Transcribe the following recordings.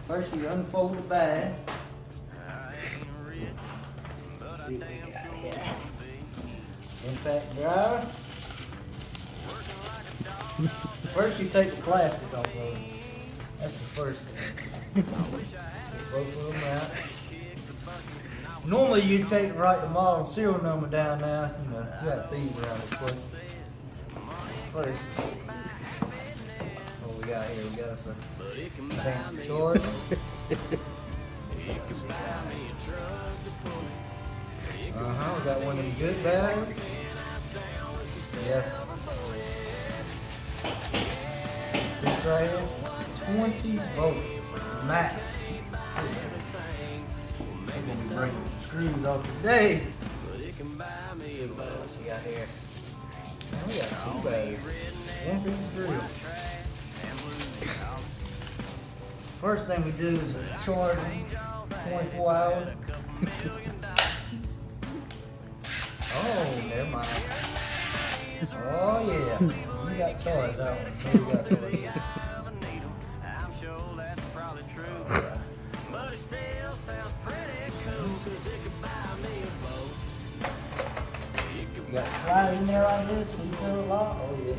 First you unfold the bag. Impact driver. First you take the plastic off of it. That's the first thing. Get both of them out. Normally you take and write the model and serial number down now. You know, you got thieves around this place. First, what we got here? We got us a fancy Charger. We got one of them good batteries. Yes. This right here, 20 volts max. I'm gonna be breaking some screws off today. Let's see what else we got here. Man, we got two batteries. One piece of drill. First thing we do is charge 24 hours. Oh, never mind. Oh yeah, you got charged that one. You got charged. You got a slide in there like this when you fill it lock? Oh yes.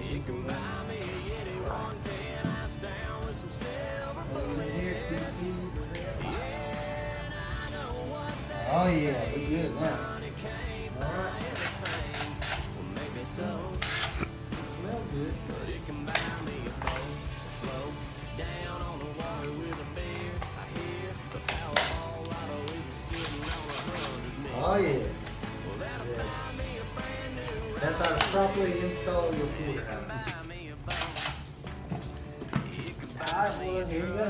Oh yeah, we good now. Alright. Smell good. Oh yeah. That's how to properly install your porterhouse. Alright, well, here we go.